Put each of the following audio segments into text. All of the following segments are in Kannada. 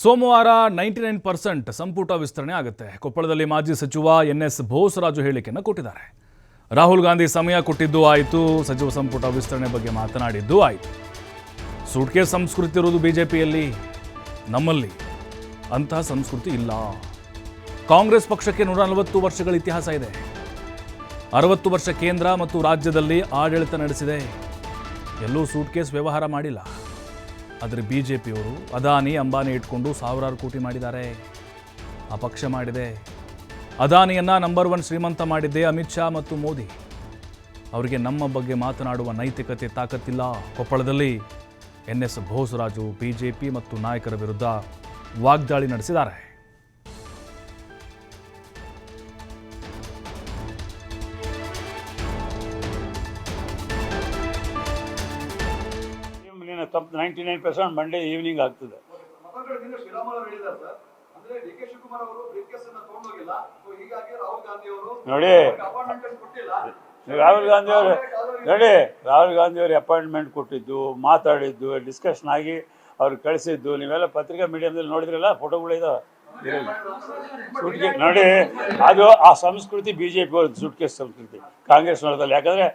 ಸೋಮವಾರ 99% ಸಂಪುಟ ವಿಸ್ತರಣೆ ಆಗುತ್ತೆ. ಕೊಪ್ಪಳದಲ್ಲಿ ಮಾಜಿ ಸಚಿವ ಎನ್.ಎಸ್. ಬೋಸರಾಜು ಹೇಳಿಕೆಯನ್ನು ಕೊಟ್ಟಿದ್ದಾರೆ. ರಾಹುಲ್ ಗಾಂಧಿ ಸಮಯ ಕೊಟ್ಟಿದ್ದು ಆಯಿತು, ಸಚಿವ ಸಂಪುಟ ವಿಸ್ತರಣೆ ಬಗ್ಗೆ ಮಾತನಾಡಿದ್ದು ಆಯಿತು. ಸೂಟ್ಕೇಸ್ ಸಂಸ್ಕೃತಿ ಇರುವುದು ಬಿಜೆಪಿಯಲ್ಲಿ, ನಮ್ಮಲ್ಲಿ ಅಂತಹ ಸಂಸ್ಕೃತಿ ಇಲ್ಲ. ಕಾಂಗ್ರೆಸ್ ಪಕ್ಷಕ್ಕೆ 140 ವರ್ಷಗಳ ಇತಿಹಾಸ ಇದೆ. 60 ವರ್ಷ ಕೇಂದ್ರ ಮತ್ತು ರಾಜ್ಯದಲ್ಲಿ ಆಡಳಿತ ನಡೆಸಿದೆ. ಎಲ್ಲೂ ಸೂಟ್ಕೇಸ್ ವ್ಯವಹಾರ ಮಾಡಿಲ್ಲ. ಆದರೆ ಬಿಜೆಪಿಯವರು ಅದಾನಿ ಅಂಬಾನಿ ಇಟ್ಕೊಂಡು ಸಾವಿರಾರು ಕೋಟಿ ಮಾಡಿದ್ದಾರೆ. ಆ ಪಕ್ಷ ಮಾಡಿದೆ. ಅದಾನಿಯನ್ನ ನಂಬರ್ 1 ಶ್ರೀಮಂತ ಮಾಡಿದ್ದೆ ಅಮಿತ್ ಶಾ ಮತ್ತು ಮೋದಿ. ಅವರಿಗೆ ನಮ್ಮ ಬಗ್ಗೆ ಮಾತನಾಡುವ ನೈತಿಕತೆ ತಾಕತ್ತಿಲ್ಲ. ಕೊಪ್ಪಳದಲ್ಲಿ ಎನ್.ಎಸ್. ಬೋಸರಾಜು ಬಿಜೆಪಿ ಮತ್ತು ನಾಯಕರ ವಿರುದ್ಧ ವಾಗ್ದಾಳಿ ನಡೆಸಿದ್ದಾರೆ. ತಪ್ಪು 99% ಮಂಡೇ ಈವ್ನಿಂಗ್ ಆಗ್ತದೆ. ನೋಡಿ ರಾಹುಲ್ ಗಾಂಧಿ ಅವರು ಅಪಾಯಿಂಟ್ಮೆಂಟ್ ಕೊಟ್ಟಿದ್ದು, ಮಾತಾಡಿದ್ದು, ಡಿಸ್ಕಷನ್ ಆಗಿ ಅವ್ರು ಕಳಿಸಿದ್ದು ನೀವೆಲ್ಲ ಪತ್ರಿಕಾ ಮೀಡಿಯಾದಲ್ಲಿ ನೋಡಿದ್ರಲ್ಲ, ಫೋಟೋಗಳಿದಾವೆ. ನೋಡಿ, ಅದು ಆ ಸಂಸ್ಕೃತಿ ಬಿಜೆಪಿ ಅವ್ರದ್ದು, ಸೂಟ್ಕೇಸ್ ಸಂಸ್ಕೃತಿ ಕಾಂಗ್ರೆಸ್ ನೋಡೋದಲ್ಲ. ಯಾಕಂದರೆ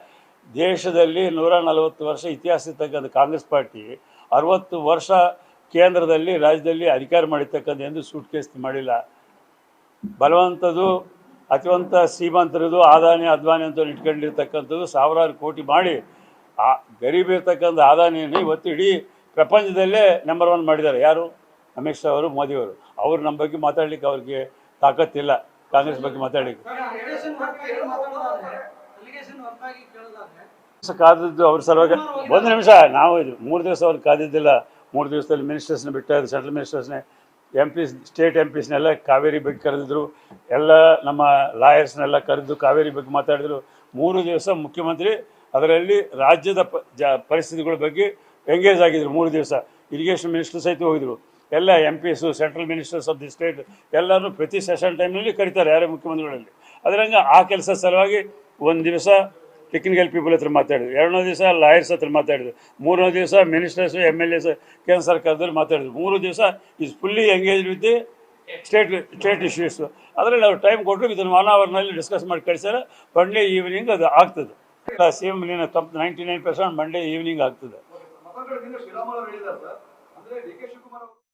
ದೇಶದಲ್ಲಿ 140 ವರ್ಷ ಇತಿಹಾಸ ಇರ್ತಕ್ಕಂಥ ಕಾಂಗ್ರೆಸ್ ಪಾರ್ಟಿ 60 ವರ್ಷ ಕೇಂದ್ರದಲ್ಲಿ ರಾಜ್ಯದಲ್ಲಿ ಅಧಿಕಾರ ಮಾಡಿರ್ತಕ್ಕಂಥ ಎಂದು ಸೂಟ್ಕೇಸ್ ಮಾಡಿಲ್ಲ. ಬಲವಂತದ್ದು ಅತಿವಂತ ಶ್ರೀಮಂತರದು ಅದ್ವಾನಿ ಅಂತ ಇಟ್ಕೊಂಡಿರ್ತಕ್ಕಂಥದ್ದು ಸಾವಿರಾರು ಕೋಟಿ ಮಾಡಿ ಆ ಗರೀಬ್ ಇರ್ತಕ್ಕಂಥ ಅದಾನಿಯನ್ನು ಇವತ್ತು ಇಡೀ ಪ್ರಪಂಚದಲ್ಲೇ ನಂಬರ್ 1 ಮಾಡಿದ್ದಾರೆ. ಯಾರು? ಅಮಿತ್ ಶಾ ಅವರು, ಮೋದಿಯವರು. ಅವರು ನಮ್ಮ ಬಗ್ಗೆ ಮಾತಾಡ್ಲಿಕ್ಕೆ ಅವ್ರಿಗೆ ತಾಕತ್ತಿಲ್ಲ, ಕಾಂಗ್ರೆಸ್ ಬಗ್ಗೆ ಮಾತಾಡಲಿಕ್ಕೆ. ಕಾದಿದ್ದು ಅವ್ರ ಸಲುವಾಗಿ ಒಂದು ನಿಮಿಷ, ನಾವು ಇದು 3 ದಿವಸ ಅವ್ರು ಕಾದಿದ್ದಿಲ್ಲ. 3 ದಿವಸದಲ್ಲಿ ಮಿನಿಸ್ಟರ್ಸ್ನ ಬಿಟ್ಟಾದ್ರು, ಸೆಂಟ್ರಲ್ ಮಿನಿಸ್ಟರ್ಸ್ನೇ, ಸ್ಟೇಟ್ ಎಂ ಪಿಸ್ನೆಲ್ಲ ಕಾವೇರಿ ಬಗ್ಗೆ ಕರೆದಿದ್ರು, ಎಲ್ಲ ನಮ್ಮ ಲಾಯರ್ಸ್ನೆಲ್ಲ ಕರೆದು ಕಾವೇರಿ ಬಗ್ಗೆ ಮಾತಾಡಿದ್ರು. 3 ದಿವಸ ಮುಖ್ಯಮಂತ್ರಿ ಅದರಲ್ಲಿ ರಾಜ್ಯದ ಪರಿಸ್ಥಿತಿಗಳ ಬಗ್ಗೆ ಎಂಗೇಜ್ ಆಗಿದ್ರು. 3 ದಿವಸ ಇರಿಗೇಷನ್ ಮಿನಿಸ್ಟರ್ ಸಹಿತ ಹೋಗಿದ್ರು. ಎಲ್ಲ MPs, central ministers of the state ಎಲ್ಲರೂ ಪ್ರತಿ ಸೆಷನ್ ಟೈಮ್ನಲ್ಲಿ ಕರೀತಾರೆ, ಯಾರೇ ಮುಖ್ಯಮಂತ್ರಿಗಳಲ್ಲಿ. ಅದರಂಗೆ ಆ ಕೆಲಸ ಸಲುವಾಗಿ ಒಂದು ದಿವಸ ಟೆಕ್ನಿಕಲ್ ಪೀಪಲ್ ಹತ್ರ ಮಾತಾಡಿದ್ರು, 2ನೇ ದಿವಸ ಲಾಯರ್ಸ್ ಹತ್ರ ಮಾತಾಡಿದ್ರು, 3ನೇ ದಿವಸ ಮಿನಿಸ್ಟರ್ಸು, MLAs ಕೇಂದ್ರ ಸರ್ಕಾರದಲ್ಲಿ ಮಾತಾಡಿದ್ರು. 3 ದಿವಸ is fully engage with the state issues. ಅದರಲ್ಲಿ ಅವ್ರು ಟೈಮ್ ಕೊಟ್ಟರು, ಇದನ್ನು 1 ಅವರ್ನಲ್ಲಿ ಡಿಸ್ಕಸ್ ಮಾಡಿ ಕಳಿಸ್ತಾರೆ. ಮಂಡೇ ಈವ್ನಿಂಗ್ ಅದು ಆಗ್ತದೆ. ಸೇಮ್ ತಪ್ಪು 99% ಮಂಡೇ ಈವ್ನಿಂಗ್ ಆಗ್ತದೆ.